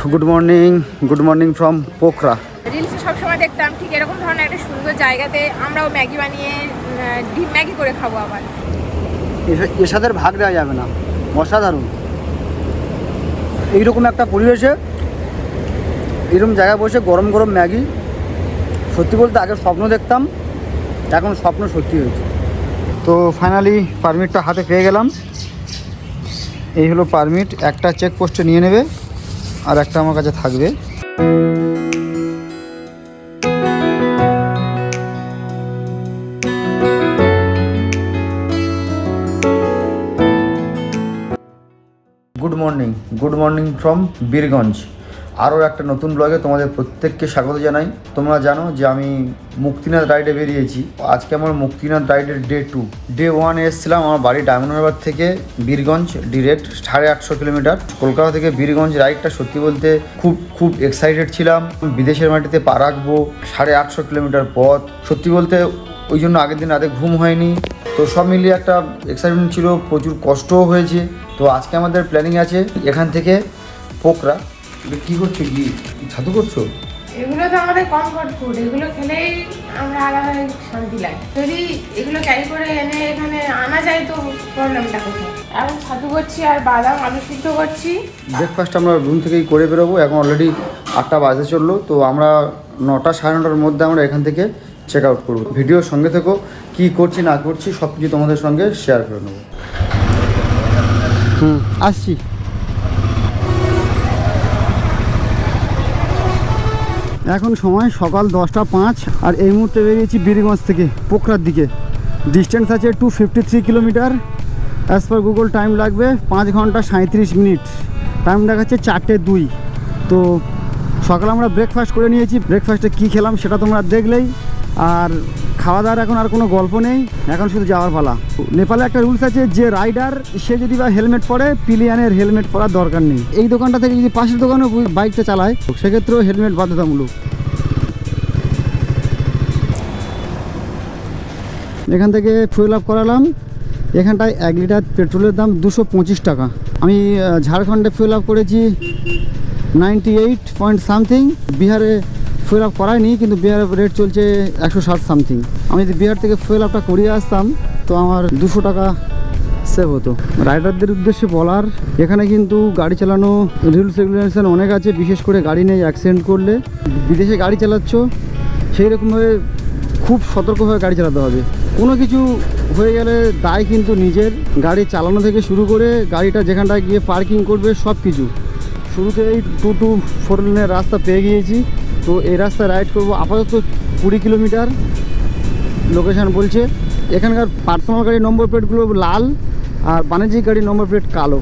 Good morning from Pokhara. রিলসে সবসময় দেখতাম ঠিক এরকম ধরনের একটা সুন্দর জায়গাতে আমরাও ম্যাগি বানিয়ে ডিম ম্যাগি করে খাবো। আবার এর সাথে ভাগ দেওয়া যাবে না, অসাধারণ। এইরকম একটা পরিবেশে এরকম জায়গায় বসে গরম গরম ম্যাগি, সত্যি বলতে আগে স্বপ্ন দেখতাম, এখন স্বপ্ন সত্যি হয়েছে। তো ফাইনালি পারমিটটা হাতে পেয়ে গেলাম। এই হলো পারমিট, একটা চেকপোস্টে নিয়ে নেবে আর একটা আমার কাছে থাকবে। Good morning from Birganj. আরও একটা নতুন ব্লগে তোমাদের প্রত্যেককে স্বাগত জানাই। তোমরা জানো যে আমি মুক্তিনাথ রাইডে বেরিয়েছি। আজকে আমার মুক্তিনাথ রাইডের ডে 1 এসেছিলাম আমার বাড়ি ডায়মন্ড হারবার থেকে বীরগঞ্জ ডিরেক্ট 850 কিলোমিটার। কলকাতা থেকে বীরগঞ্জ রাইডটা সত্যি বলতে খুব এক্সাইটেড ছিলাম। বিদেশের মাটিতে পা রাখবো, 850 কিলোমিটার পথ। সত্যি বলতে ওই জন্য আগের দিন রাতে ঘুম হয়নি। তো সব মিলিয়ে একটা এক্সাইটমেন্ট ছিল, প্রচুর কষ্টও হয়েছে। তো আজকে আমাদের প্ল্যানিং আছে এখান থেকে পোখরা। কী করছো, কি ছাতু করছো? এগুলো তো আমাদের কমফর্ট ফুড, এগুলো খেলেই আমরা আলাদা শান্তি লাগে। যদি এগুলো ক্যারি করে এনে এখানে আনা যায় তো প্রবলেমটা কোথায়? এখন ছাতু করছি আর বাদাম আলু সিদ্ধ করছি। ব্রেকফাস্ট আমরা রুম থেকেই করে বেরোবো। এখন অলরেডি 8টা বাজে চললো। তো আমরা 9টা সাড়ে 9টার মধ্যে আমরা এখান থেকে চেক আউট করবো। ভিডিওর সঙ্গে থেকো, কী করছি না করছি সব কিছু তোমাদের সঙ্গে শেয়ার করে নেবো। আসছি। এখন সময় সকাল 10টা 5 আর এই মুহূর্তে বেরিয়েছি বীরগঞ্জ থেকে পোখরার দিকে। ডিস্টেন্স আছে 253 kilometre. As per Google time লাগবে 5 ঘন্টা 37 মিনিট। টাইম দেখাচ্ছে 4:02। তো সকালে আমরা ব্রেকফাস্ট করে নিয়েছি। ব্রেকফাস্টে কী খেলাম সেটা তোমরা দেখলেই। আর খাওয়া দাওয়ার এখন আর কোনো গল্প নেই, এখন শুধু যাওয়ার পালা। নেপালে একটা রুলস আছে, যে রাইডার সে যদি বা হেলমেট পরে, পিলিয়ানের হেলমেট পরার দরকার নেই। এই দোকানটা থেকে যদি পাশের দোকানে বাইকটা চালায় সেক্ষেত্রেও হেলমেট বাধ্যতামূলক। এখান থেকে ফুয়েল আপ করালাম। এখানটায় 1 লিটার পেট্রোলের দাম 225 টাকা। আমি ঝাড়খণ্ডে ফুয়েল আপ করেছি 98 পয়েন্ট সামথিং। বিহারে ফুয়েল আপ করায়নি, কিন্তু বিহারের রেট চলছে 160 সামথিং। আমি যদি বিহার থেকে ফুয়েল আপটা করিয়ে আসতাম তো আমার 200 টাকা সেভ হতো। রাইডারদের উদ্দেশ্যে বলার, এখানে কিন্তু গাড়ি চালানো রুলস রেগুলেশন অনেক আছে। বিশেষ করে গাড়ি নিয়ে অ্যাক্সিডেন্ট করলে, বিদেশে গাড়ি চালাচ্ছ সেই রকমভাবে খুব সতর্কভাবে গাড়ি চালাতে হবে। কোনো কিছু হয়ে গেলে দায় কিন্তু নিজের। গাড়ি চালানো থেকে শুরু করে গাড়িটা যেখানটায় গিয়ে পার্কিং করবে সব কিছু। শুরুতেই 2 to 4 লেনের রাস্তা পেয়ে গিয়েছি। তো এই রাস্তায় রাইড করবো আপাতত 20 কিলোমিটার লোকেশান বলছে। এখানকার পার্সোনাল গাড়ির নম্বর প্লেটগুলো লাল আর বাণিজ্যিক গাড়ির নম্বর প্লেট কালো।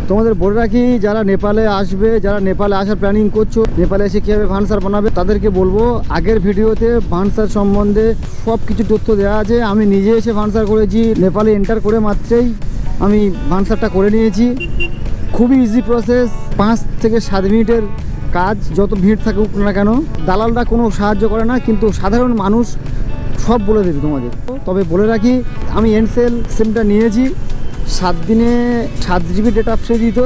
তোমাদের বলে রাখি, যারা নেপালে আসবে, যারা নেপালে আসার প্ল্যানিং করছো, নেপালে এসে কীভাবে ভানসার বানাবে, তাদেরকে বলবো আগের ভিডিওতে ভানসার সম্বন্ধে সব কিছু তথ্য দেওয়া আছে। আমি নিজে এসে ভানসার করেছি, নেপালে এন্টার করে মাত্রই আমি ভানসারটা করে নিয়েছি। খুবই ইজি প্রসেস, 5 থেকে 7 মিনিটের কাজ। যত ভিড় থাকুক না কেন, দালালরা কোনো সাহায্য করে না, কিন্তু সাধারণ মানুষ সব বলে দেবে তোমাদের। তবে বলে রাখি, আমি এনসেল সিমটা নিয়েছি। 7 দিনে 7 জিবি ডেটা ফ্রি দিত,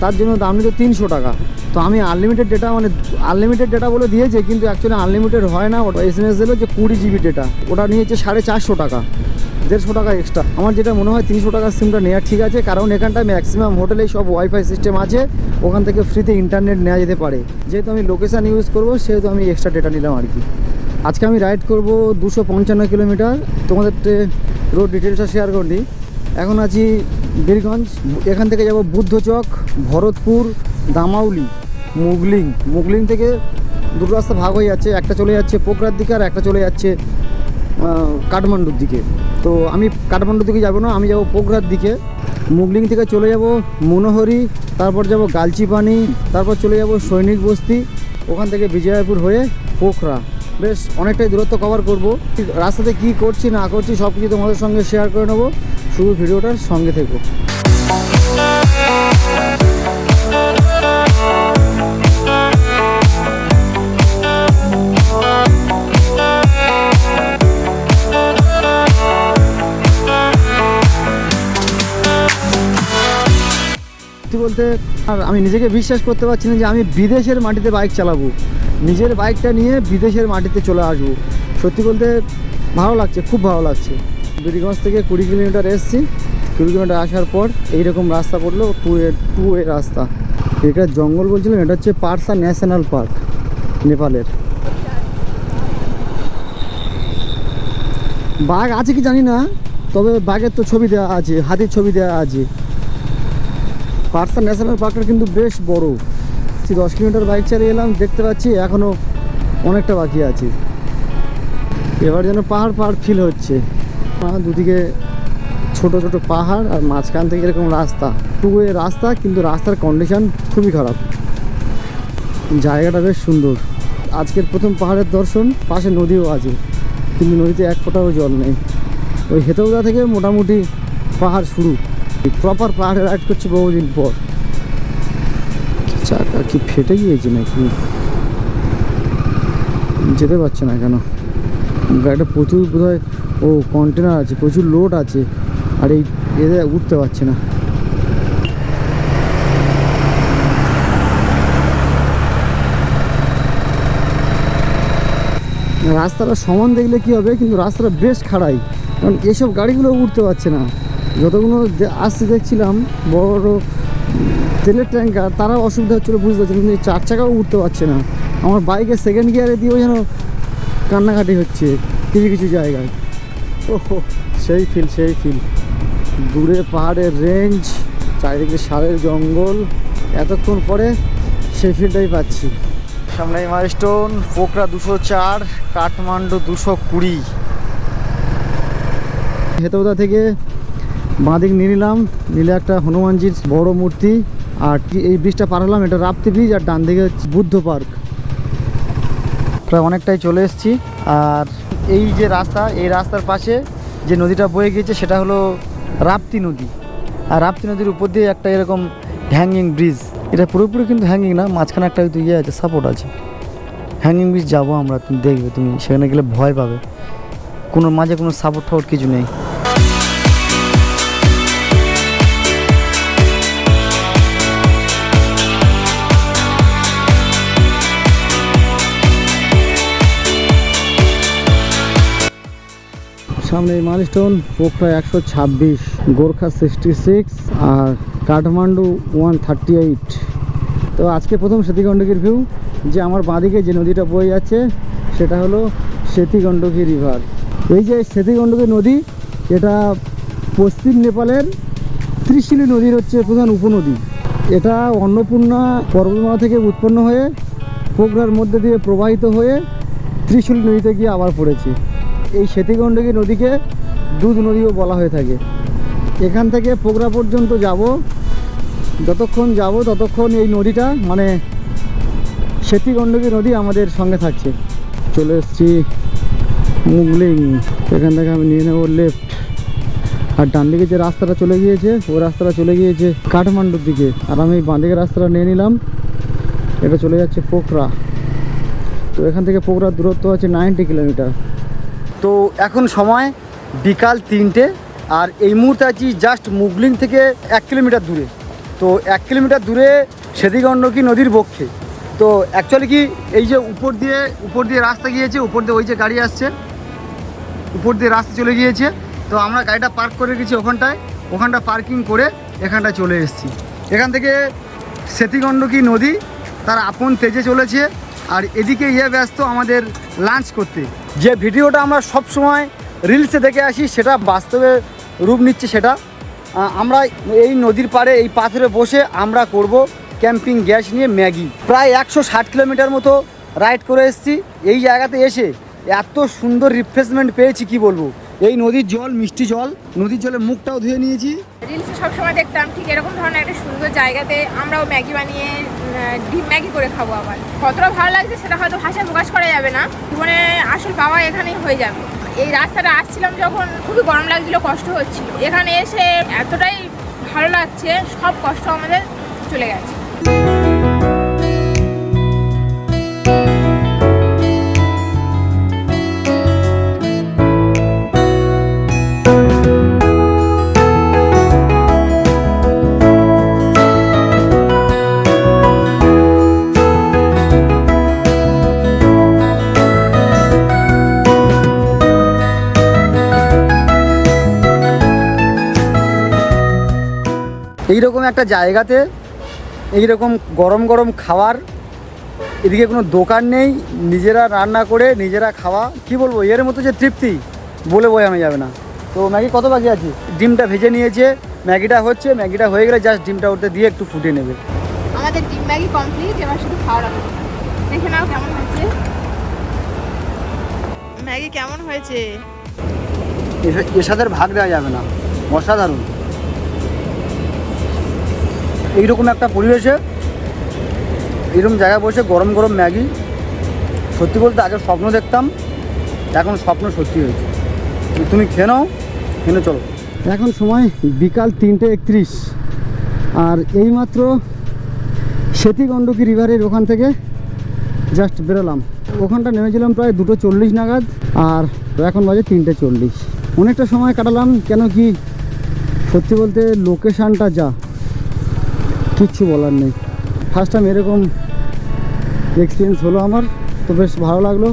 তার জন্য দাম নিত 300 টাকা। তো আমি আনলিমিটেড ডেটা, মানে আনলিমিটেড ডেটা বলে দিয়েছে, কিন্তু অ্যাকচুয়ালি আনলিমিটেড হয় না। ওটা SMS দিল যে 20 জিবি ডেটা, ওটা নিয়েছে 450 টাকা, 150 টাকা এক্সট্রা। আমার যেটা মনে হয় 300 টাকার সিমটা নেওয়া ঠিক আছে, কারণ এখানটায় ম্যাক্সিমাম হোটেলেই সব ওয়াইফাই সিস্টেম আছে, ওখান থেকে ফ্রিতে ইন্টারনেট নেওয়া যেতে পারে। যেহেতু আমি লোকেশান ইউজ করবো সেহেতু আমি এক্সট্রা ডেটা নিলাম আর কি। আজকে আমি রাইড করব 255 কিলোমিটার। তোমাদের রোড ডিটেলসটা শেয়ার করি। এখন আছি বীরগঞ্জ। এখান থেকে যাব বুদ্ধচক, ভরতপুর, দামাউলি, মুগলিং থেকে দুটো রাস্তা ভাগ হয়ে যাচ্ছে। একটা চলে যাচ্ছে পোখরার দিকে আর একটা চলে যাচ্ছে কাঠমান্ডুর দিকে। তো আমি কাঠমান্ডুর দিকে যাব না, আমি যাব পোখরার দিকে। মুগলিং থেকে চলে যাব মনোহরি, তারপর যাব গালচিপানি, তারপর চলে যাব সৈনিক বস্তি, ওখান থেকে বিজয়পুর হয়ে পোখরা। বেশ অনেকটাই দূরত্ব কভার করব। রাস্তাতে কি করছি না করছি সব কিছু তোমাদের সঙ্গে শেয়ার করে নেবো, শুধু ভিডিওটার সঙ্গে থেকো। বলতে আর আমি নিজেকে বিশ্বাস করতে পারছি না যে আমি বিদেশের মাটিতে বাইক চালাবো, নিজের বাইকটা নিয়ে বিদেশের মাটিতে চলে আসবো। সত্যি বলতে ভালো লাগছে, খুব ভালো লাগছে। বীরগঞ্জ থেকে 20 কিলোমিটার এসেছি, 20 কিলোমিটার আসার পর এইরকম রাস্তা পড়লো, টু ওয়ে রাস্তা। এটা জঙ্গল বলছিলাম, এটা হচ্ছে পারসা ন্যাশনাল পার্ক, নেপালের। বাঘ আছে কি জানি না, তবে বাঘের তো ছবি দেওয়া আছে, হাতির ছবি দেওয়া আছে। পারসা ন্যাশনাল পার্কটা কিন্তু বেশ বড়। 10 কিলোমিটার বাইক চালিয়ে এলাম, দেখতে পাচ্ছি এখনও অনেকটা বাকি আছে। এবার যেন পাহাড় পাহাড় ফিল হচ্ছে, দুদিকে ছোট ছোট পাহাড় আর মাঝখান থেকে এরকম রাস্তা, টু ওয়ে রাস্তা, কিন্তু রাস্তার কন্ডিশন খুবই খারাপ। জায়গাটা বেশ সুন্দর। আজকের প্রথম পাহাড়ের দর্শন, পাশে নদীও আছে কিন্তু নদীতে এক ফোঁটাও জল নেই। ওই হেতৌদা থেকে মোটামুটি পাহাড় শুরু, প্রপার পাহাড়ে রাইড করছি বহুদিন পর। চাকা কি ফেটে গিয়েছে নাকি, যেতে পারছে না কেন? গাড়িটা প্রচুর বোধহয় কন্টেনার আছে, প্রচুর লোড আছে, আর এই এদের উঠতে পারছে না। রাস্তাটা সমান দেখলে কি হবে, কিন্তু রাস্তাটা বেশ খাড়াই, কারণ এসব গাড়িগুলো উঠতে পারছে না। যতগুলো আসতে দেখছিলাম বড় বড় তেলের ট্যাঙ্কার, তারাও অসুবিধা হচ্ছিলো বুঝতে পারছি, কিন্তু 4 চাকাও উঠতে পারছে না। আমার বাইকের সেকেন্ড গিয়ারে দিয়েও যেন কান্নাকাটি হচ্ছে কিছু কিছু জায়গায়। ওহো, সেই ফিল। দূরে পাহাড়ের রেঞ্জ, চারিদিকে সারের জঙ্গল, এতক্ষণ পরে সেই ফিলটাই পাচ্ছি। সামনে মাইলস্টোন, পোখরা 204, কাঠমান্ডু 220। হেতৌদা থেকে বাঁদিক নিয়ে নিলাম, নিলে একটা হনুমানজির বড় মূর্তি, আর এই ব্রিজটা পার হলাম, এটা রাপ্তি ব্রিজ, আর ডান দিকে বুদ্ধ পার্ক। প্রায় অনেকটাই চলে এসেছি। আর এই যে রাস্তা, এই রাস্তার পাশে যে নদীটা বয়ে গিয়েছে সেটা হলো রাপ্তি নদী। আর রাপ্তি নদীর উপর দিয়ে একটা এরকম হ্যাঙ্গিং ব্রিজ, এটা পুরোপুরি কিন্তু হ্যাঙ্গিং না, মাঝখানে একটা হয়তো ইয়ে আছে, সাপোর্ট আছে। হ্যাঙ্গিং ব্রিজ যাবো আমরা, তুমি দেখবে, তুমি সেখানে গেলে ভয় পাবে, কোনো মাঝে কোনো সাপোর্ট টাপোর্ট কিছু নেই। সামনে মাইলস্টোন, পোখরা 126, গোর্খা 66, আর কাঠমান্ডু 138। তো আজকে প্রথম সেতিগণ্ডকীর ভিউ, যে আমার বাঁদিকে যে নদীটা বয়ে যাচ্ছে সেটা হলো সেতিগণ্ডকী রিভার। এই যে সেতিগণ্ডকী নদী, এটা পশ্চিম নেপালের ত্রিশূলী নদীর হচ্ছে প্রধান উপনদী। এটা অন্নপূর্ণা পর্বতমালা থেকে উৎপন্ন হয়ে পোখরার মধ্যে দিয়ে প্রবাহিত হয়ে ত্রিশূলী নদীতে গিয়ে আবার পড়েছে। এই সেতিগণ্ডকী নদীকে দুধ নদীও বলা হয়ে থাকে। এখান থেকে পোখরা পর্যন্ত যতক্ষণ যাব ততক্ষণ এই নদীটা, মানে সেতিগণ্ডকী নদী আমাদের সঙ্গে থাকছে। চলে এসেছি মুগলিং, এখান থেকে আমি নিয়ে নেবো লেফট। আর ডান দিকে যে রাস্তাটা চলে গিয়েছে, ওই রাস্তাটা চলে গিয়েছে কাঠমান্ডুর দিকে, আর আমি বাঁ দিকে রাস্তাটা নিয়ে নিলাম, এটা চলে যাচ্ছে পোখরা। তো এখান থেকে পোখরার দূরত্ব আছে 90 কিলোমিটার। তো এখন সময় বিকাল 3টে, আর এই মুহূর্তে আছি জাস্ট মুগলিং থেকে 1 কিলোমিটার দূরে। তো 1 কিলোমিটার দূরে সেতিগণ্ডকী নদীর বক্ষে। তো অ্যাকচুয়ালি কি, এই যে উপর দিয়ে রাস্তা গিয়েছে, উপর দিয়ে ওই যে গাড়ি আসছে, উপর দিয়ে রাস্তা চলে গিয়েছে। তো আমরা গাড়িটা পার্ক করে গেছি ওখানটা পার্কিং করে এখানটা চলে এসেছি। এখান থেকে সেতিগণ্ডকী নদী তার আপন তেজে চলেছে, আর এদিকে ব্যস্ত আমাদের লাঞ্চ করতে। যে ভিডিওটা আমরা সব সময় রিলসে দেখে আসি, সেটা বাস্তবে রূপ নিচ্ছে। সেটা আমরা এই নদীর পাড়ে এই পাথরে বসে আমরা করব ক্যাম্পিং গ্যাস নিয়ে ম্যাগি। প্রায় 160 কিলোমিটার মতো রাইড করে এসেছি। এই জায়গাতে এসে এত সুন্দর রিফ্রেশমেন্ট পেয়েছি কি বলবো। এই নদীর জল, মিষ্টি জল, নদীর জলে মুখটাও ধুয়ে নিয়েছি। রিলসে সবসময় দেখতাম ঠিক এরকম ধরনের একটা সুন্দর জায়গাতে আমরাও ম্যাগি বানিয়ে ডিম ম্যাগি করে খাবো। আবার কতটা ভালো লাগছে সেটা হয়তো ভাষায় প্রকাশ করা যাবে না, জীবনে আসল পাওয়া এখানেই হয়ে যাবে। এই রাস্তাটা আসছিলাম যখন খুবই গরম লাগছিল, কষ্ট হচ্ছিল, এখানে এসে এতটাই ভালো লাগছে, সব কষ্ট আমাদের চলে গেছে। এইরকম একটা জায়গাতে এইরকম গরম গরম খাবার, এদিকে কোনো দোকান নেই, নিজেরা রান্না করে নিজেরা খাওয়া, কি বলবো, এর মতো যে তৃপ্তি বলে বোঝানো যাবে না। তো ম্যাগি কত বাকি আছে? ডিমটা ভেজে নিয়েছে, ম্যাগিটা হচ্ছে, ম্যাগিটা হয়ে গেলে জাস্ট ডিমটা ওতে দিয়ে একটু ফুটিয়ে নেবে। আমাদের ডিম ম্যাগি কমপ্লিট, এবার শুধু খাওয়া লাগবে। দেখে নাও কেমন হয়েছে ম্যাগি, কেমন হয়েছে। এর সাথে ভাগ দেওয়া যাবে না, অসাধারণ। এইরকম একটা পরিবেশে এইরকম জায়গায় বসে গরম গরম ম্যাগি, সত্যি বলতে আগে স্বপ্ন দেখতাম, এখন স্বপ্ন সত্যি হয়েছে। তুমি খেয়ে নাও, খেয়ে চলো। এখন সময় বিকাল 3:31, আর এইমাত্র সেতিগণ্ডকী রিভারের ওখান থেকে জাস্ট বেরোলাম। ওখানটা নেমেছিলাম প্রায় 2:40 নাগাদ, আর এখন বাজে 3:40। অনেকটা সময় কাটালাম, কেন কি সত্যি বলতে লোকেশানটা যা, কিচ্ছু বলার নেই। ফার্স্ট টাইম এরকম এক্সপিরিয়েন্স হলো আমার, তো বেশ ভালো লাগলো।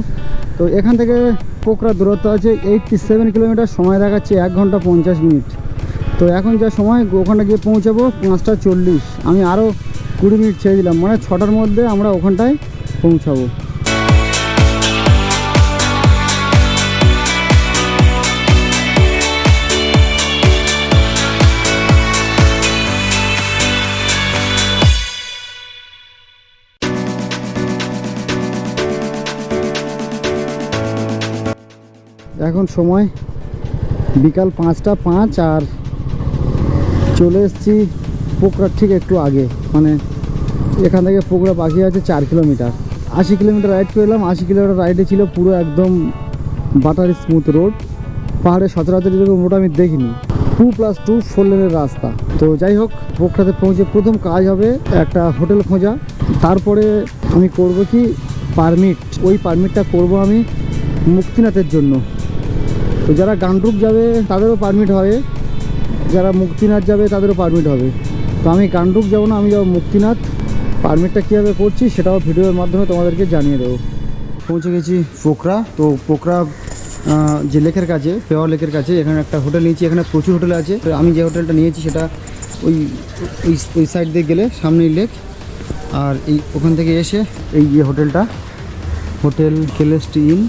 তো এখান থেকে পোখরা দূরত্ব আছে 87 কিলোমিটার, সময় দেখাচ্ছে 1 ঘন্টা 50 মিনিট। তো এখন যা সময়, ওখানটা গিয়ে পৌঁছাবো 5:40। আমি আরও 20 মিনিট ছেড়ে দিলাম, মানে 6টার মধ্যে আমরা ওখানটায় পৌঁছাবো। এখন সময় বিকাল 5:05, আর চলে এসেছি পোখরার ঠিক একটু আগে, মানে এখান থেকে পোখরা বাকি আছে 4 কিলোমিটার। 80 কিলোমিটার রাইড করলাম। 80 কিলোমিটার রাইডে ছিল পুরো একদম বাটার স্মুথ রোড, পাহাড়ে সচরাচর এরকম রোড আমি দেখিনি। 2+2 4 লেনের রাস্তা। তো যাই হোক, পোখরাতে পৌঁছে প্রথম কাজ হবে একটা হোটেল খোঁজা। তারপরে আমি করব কি পারমিট, ওই পারমিটটা করব আমি মুক্তিনাথের জন্য। তো যারা গান্ডুপ যাবে তাদেরও পারমিট হবে, যারা মুক্তিনাথ যাবে তাদেরও পারমিট হবে। তো আমি গান্ডুপ যাবো না, আমি যাবো মুক্তিনাথ। পারমিটটা কীভাবে করছি সেটাও ভিডিওর মাধ্যমে তোমাদেরকে জানিয়ে দেবো। পৌঁছে গেছি পোখরা। তো পোখরা যে লেকের কাছে, পেওয়া লেকের কাছে, এখানে একটা হোটেল নিয়েছি। এখানে প্রচুর হোটেল আছে, তো আমি যে হোটেলটা নিয়েছি সেটা ওই সাইড দিয়ে গেলে সামনেই লেক। আর এই ওখান থেকে এসে এই যে হোটেলটা, হোটেল কেলেস্টি ইন,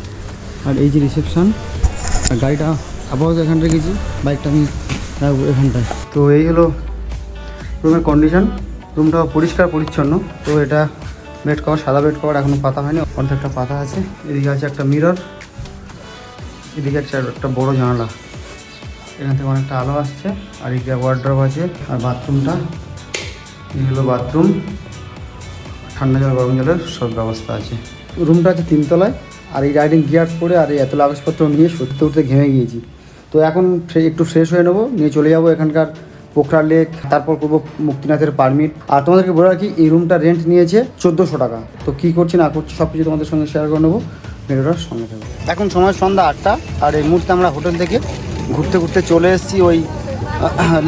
আর এই যে রিসেপশান। আর গাড়িটা আপাতত এখানটায় গেছি, বাইকটা আমি রাখবো এখানটায়। তো এই হলো রুমের কন্ডিশন। রুমটা পরিষ্কার পরিচ্ছন্ন। তো এটা বেড কভার, সাদা বেড কভার, এখনও পাতা হয়নি, অর্ধেকটা পাতা আছে। এদিকে আছে একটা মিরর, এদিকে একটা বড় জানালা, এখান থেকে অনেকটা আলো আসছে। আর এদিকে ওয়ার্ড্রপ আছে। আর বাথরুমটা, এই হলো বাথরুম, ঠান্ডা জল গরম জলের সব ব্যবস্থা আছে। রুমটা আছে 3 তলায়। আর এই রাইডিং গিয়ার্স পরে আর এই এত কাগজপত্র নিয়ে সত্যি উঠতে ঘেমে গিয়েছি। তো এখন একটু ফ্রেশ হয়ে নেবো, নিয়ে চলে যাবো এখানকার পোখরা লেক, তারপর করবো মুক্তিনাথের পারমিট। আর তোমাদেরকে বলে রাখি, এই রুমটা রেন্ট নিয়েছে 1400 টাকা। তো কী করছি না করছি সব কিছু তোমাদের সঙ্গে শেয়ার করে নেবো, ভিডিওটার সঙ্গে থাকবে। এখন সময় সন্ধ্যা 8টা, আর এই মুহূর্তে আমরা হোটেল থেকে ঘুরতে ঘুরতে চলে এসেছি ওই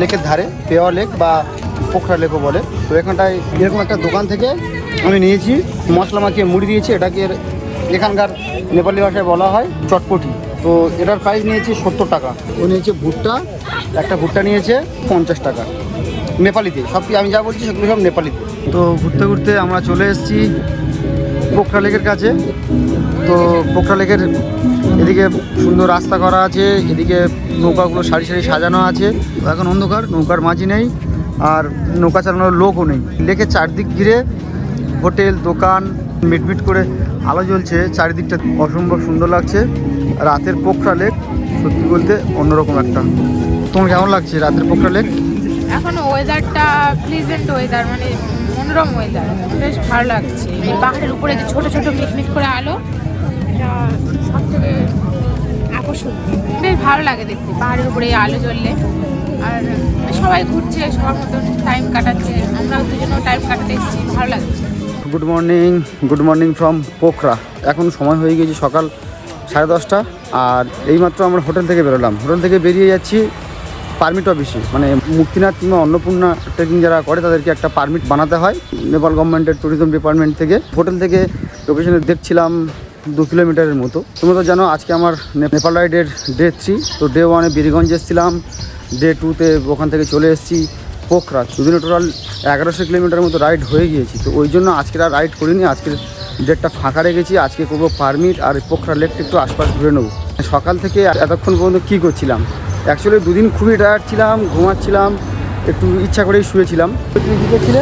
লেকের ধারে, পেওয়া লেক বা পোখরা লেকও বলে। তো এখানটায় এরকম একটা দোকান থেকে আমি নিয়েছি মশলা মাখিয়ে মুড়ি দিয়েছি। এটাকে এখানকার নেপালি ভাষায় বলা হয় চটপটি। তো এটার প্রাইস নিয়েছি 70 টাকা। ও নিয়েছে ভুট্টা, একটা ভুট্টা নিয়েছে 50 টাকা নেপালিতে। সব কি আমি যা বলছি সেগুলো সব নেপালিতে। তো ঘুরতে ঘুরতে আমরা চলে এসেছি পোখরা লেকের কাছে। তো পোখরা লেকের এদিকে সুন্দর রাস্তা করা আছে, এদিকে নৌকাগুলো সারি সারি সাজানো আছে। তো এখন অন্ধকার, নৌকার মাঝি নেই, আর নৌকা চালানোর লোকও নেই। লেকের চারদিক ঘিরে হোটেল, দোকান, মিটমিট করে আলো জ্বলছে, চারিদিকটা অসম্ভব সুন্দর লাগছে। রাতের পোখরা লেক সত্যি বলতে অন্যরকম একটা। তোমার কেমন লাগছে রাতের পোখরা লেক? এখন ওয়েদারটা প্লিজেন্ট ওয়েদার, মানে মনোরম ওয়েদার, বেশ ভালো লাগছে। এই পাহাড়ের উপরে যে ছোট ছোট মিটমিট করে আলো, এটা সব থেকে আকর্ষণ। বেশ ভালো লাগে দেখতে পাহাড়ের উপরে এই আলো জ্বললে। আর সবাই ঘুরছে, সবার মতন টাইম কাটাচ্ছে, আমরাও দুজনেও টাইম কাটাতে এসেছি, ভালো লাগছে। Good morning from Pokhara. এখন সময় হয়ে গেছে সকাল 10:30। আর এইমাত্র আমরা হোটেল থেকে বেরোলাম। হোটেল থেকে বেরিয়ে যাচ্ছি পারমিট অফিসে, মানে মুক্তিনাথ কিংবা অন্নপূর্ণা ট্রেকিং যারা করে তাদেরকে একটা পারমিট বানাতে হয় নেপাল গভর্নমেন্টের ট্যুরিজম ডিপার্টমেন্ট থেকে। হোটেল থেকে লোকেশনে দেখছিলাম 2 কিলোমিটারের মতো। তোমরা তো জানো আজকে আমার নেপাল রাইডের ডে 3। তো ডে 1-এ বীরগঞ্জ এসেছিলাম, ডে 2-তে ওখান থেকে চলে এসেছি পোখরা। দুদিনে টোটাল 1100 কিলোমিটার মতো রাইড হয়ে গিয়েছি। তো ওই জন্য আজকের আর রাইড করিনি, আজকের ডেটটা ফাঁকা রেখেছি। আজকে করবো পারমিট আর পোখরা লেকটা একটু আশপাশ ঘুরে নেবো। সকাল থেকে এতক্ষণ পর্যন্ত কী করছিলাম, অ্যাকচুয়ালি দুদিন খুবই টায়ার্ড ছিলাম, ঘুমাচ্ছিলাম, একটু ইচ্ছা করেই শুয়েছিলাম। তুমি কী করছিলে?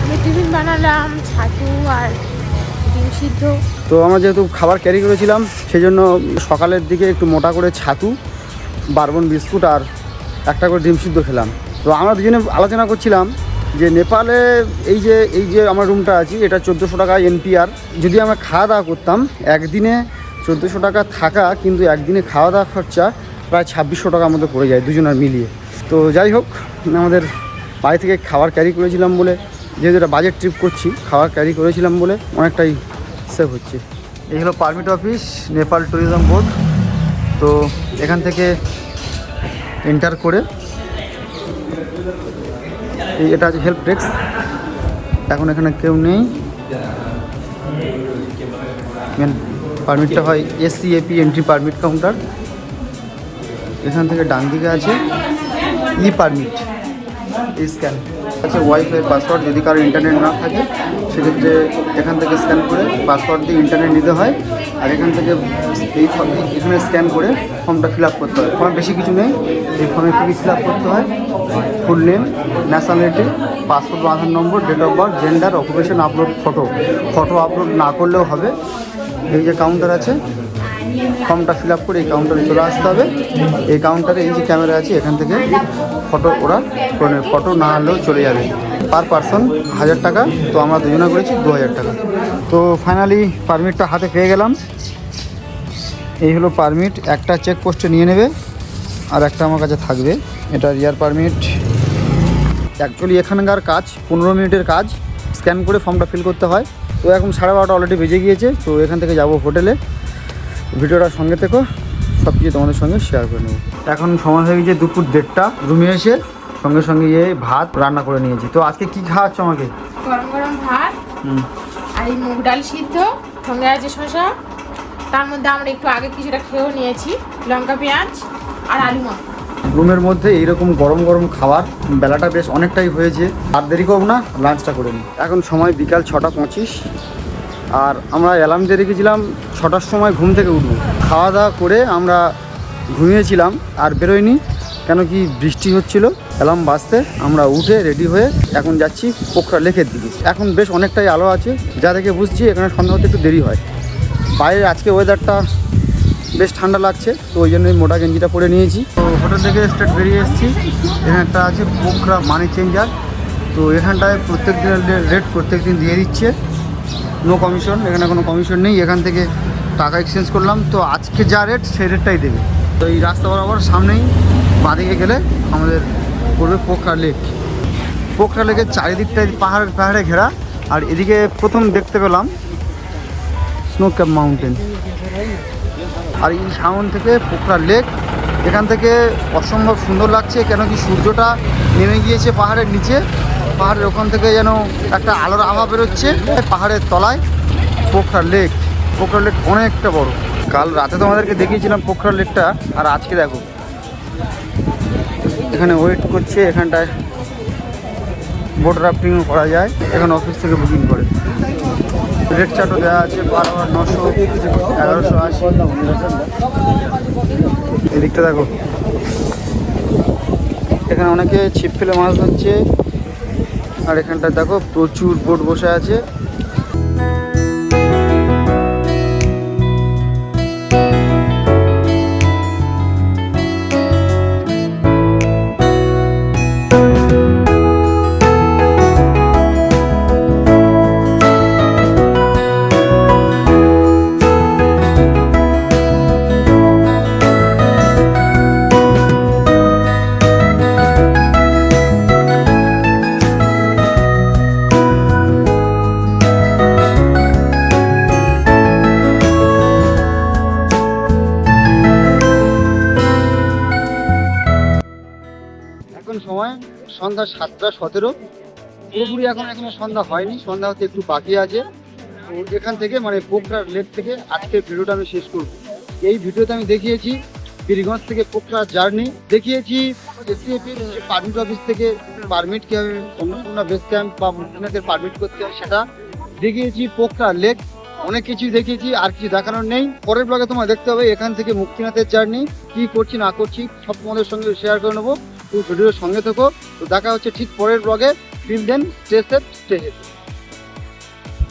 আমি টিফিন বানালাম, ছাতু আর ডিম সিদ্ধ। তো আমরা যেহেতু খাবার ক্যারি করেছিলাম সেই জন্য সকালের দিকে একটু মোটা করে ছাতু, বারবন বিস্কুট আর একটা করে ডিম সিদ্ধ খেলাম। তো আমরা দুজনে আলোচনা করছিলাম যে নেপালে এই যে আমার রুমটা আছে এটা 1400 টাকা NPR। যদি আমরা খাওয়া দাওয়া করতাম একদিনে 1400 টাকা থাকা, কিন্তু একদিনে খাওয়া দাওয়া খরচা প্রায় 2600 টাকার মতো পড়ে যায় দুজনের মিলিয়ে। তো যাই হোক, আমাদের বাড়ি থেকে খাবার ক্যারি করেছিলাম বলে, যেহেতু এটা বাজেট ট্রিপ করছি, খাবার ক্যারি করেছিলাম বলে অনেকটাই সেভ হচ্ছে। এই হলো permit office, Nepal tourism board. তো এখান থেকে এন্টার করে এটা আছে হেল্প ডেস্ক। এখন এখানে কেউ নেই। মেন পারমিটটা হয় SCAP এন্ট্রি পারমিট কাউন্টার। এখান থেকে ডান দিকে আছে পারমিট স্ক্যান আছে, ওয়াইফাই পাসওয়ার্ড। যদি কারো ইন্টারনেট না থাকে সেক্ষেত্রে এখান থেকে স্ক্যান করে পাসওয়ার্ড দিয়ে ইন্টারনেট নিতে হয়। আর এখান থেকে এখানে স্ক্যান করে ফর্মটা ফিল আপ করতে হয়। ফর্ম বেশি কিছু নেই, এই ফর্মে কী ফিল আপ করতে হয়: ফুল নেম, ন্যাশনালিটি, পাসপোর্ট বা Aadhaar number, date of birth, gender, occupation, upload photo upload না করলেও হবে। এই যে কাউন্টার আছে, ফর্মটা ফিল আপ করে এই কাউন্টারে চলে আসতে হবে। এই কাউন্টারে এই যে ক্যামেরা আছে, এখান থেকে ফটো ওরা করে নেবে। ফটো না হলেও চলে যাবে। পার পারসন 1000 টাকা। তো আমরা দুজনে করেছি 2000 টাকা। তো ফাইনালি পারমিটটা হাতে পেয়ে গেলাম। এই হলো পারমিট। একটা চেকপোস্টে নিয়ে নেবে আর একটা আমার কাছে থাকবে। এটা রিয়ার পারমিট। অ্যাকচুয়ালি এখানকার কাজ 15 মিনিটের কাজ, স্ক্যান করে ফর্মটা ফিল করতে হয়। তো এখন 12:30 অলরেডি বেজে গিয়েছে। তো এখান থেকে যাব হোটেলে। ভিডিওটার সঙ্গে থেকো, সব কিছু তোমাদের সঙ্গে শেয়ার করে নেব। এখন সময় হয়ে গেছে দুপুর 1:30। রুমে এসে সঙ্গে সঙ্গে ভাত রান্না করে নিয়েছি। তো আজকে কি খাওয়াচ্ছ আমাকে? গরম গরম ভাত আর এই মুগ ডাল সিদ্ধ, সঙ্গে আছে শসা। তার মধ্যে আমরা একটু আগে কিছুটা খেয়েও নিয়েছি, লঙ্কা পেঁয়াজ আর আলু মাখা। রুমের মধ্যে এইরকম গরম গরম খাবার। বেলাটা বেশ অনেকটাই হয়েছে, আর দেরি করব না, লাঞ্চটা করে নিই। এখন সময় বিকাল 6:25। আর আমরা অ্যালার্ম দিয়ে রেখেছিলাম 6টার সময় ঘুম থেকে উঠব। খাওয়া দাওয়া করে আমরা ঘুমিয়েছিলাম আর বেরোয়নি, কেন কি বৃষ্টি হচ্ছিল। অ্যালার্ম বাজতে আমরা উঠে রেডি হয়ে এখন যাচ্ছি পোখরা লেকের দিকে। এখন বেশ অনেকটাই আলো আছে, যা দেখে বুঝছি এখানে সন্ধ্যা হতে একটু দেরি হয়। বাইরে আজকে ওয়েদারটা বেশ ঠান্ডা লাগছে, তো ওই জন্যই মোটা গেঞ্জিটা পরে নিয়েছি। তো হোটেল থেকে স্ট্রেট বেরিয়ে এসেছি। এখানে একটা আছে পোখরা মানি চেঞ্জার। তো এখানটায় প্রত্যেক দিনের রেট প্রত্যেক দিন দিয়ে দিচ্ছে, নো কমিশন। এখানে কোনো কমিশন নেই। এখান থেকে টাকা এক্সচেঞ্জ করলাম, তো আজকে যা রেট সেই রেটটাই দেবে। তো এই রাস্তা বরাবর সামনেই বাঁদিকে গেলে আমাদের পড়বে পোখরা লেক। পোখরা লেকের চারিদিকটাই পাহাড়ে ঘেরা। আর এদিকে প্রথম দেখতে পেলাম স্নো ক্যাপ মাউন্টেন। আর এই সামন থেকে পোখরা লেক, এখান থেকে অসম্ভব সুন্দর লাগছে, কেন কি সূর্যটা নেমে গিয়েছে পাহাড়ের নিচে। পাহাড়ের ওখান থেকে যেন একটা আলোর আভা বেরোচ্ছে। পাহাড়ের তলায় পোখরা লেক। পোখরা লেক অনেকটা বড়। কাল রাতে তোমাদেরকে দেখিয়েছিলাম পোখরা লেকটা, আর আজকে দেখো এখানে ওয়েট করছে। এখানটায় বোট রাফটিংও করা যায়, এখানে অফিস থেকে বুকিং করে। রেট চার্টও দেওয়া আছে, 12,900, 1180। এদিকটা দেখো, এখানে অনেকে ছিপ ফেলে মাছ ধরছে। আর এখানটা দেখো প্রচুর বোট বসে আছে। এখন সময় সন্ধ্যা 7:17। পুরোপুরি এখনো সন্ধ্যা হয়নি, সন্ধ্যা হতে একটু বাকি আছে। তো এখান থেকে মানে পোখরা লেক থেকে আজকের ভিডিওটা আমি শেষ করব। এই ভিডিওতে আমি দেখিয়েছি বীরগঞ্জ থেকে পোখরা জার্নি দেখিয়েছি, এসিএপির পারমিট অফিস থেকে পারমিট কীভাবে অন্নপূর্ণা বেস ক্যাম্প বা মুক্তিনাথের পারমিট করতে হয় সেটা দেখিয়েছি, পোখরা লেক, অনেক কিছুই দেখিয়েছি, আর কিছু দেখানোর নেই। পরের ব্লগে তোমার দেখতে হবে এখান থেকে মুক্তিনাথের জার্নি কি করছি না করছি সব তোমাদের সঙ্গে শেয়ার করে নেবো। তো ভিডিওর সঙ্গে থেকো। তো দেখা হচ্ছে ঠিক পরের ব্লগে। Till then stay safe, stay healthy.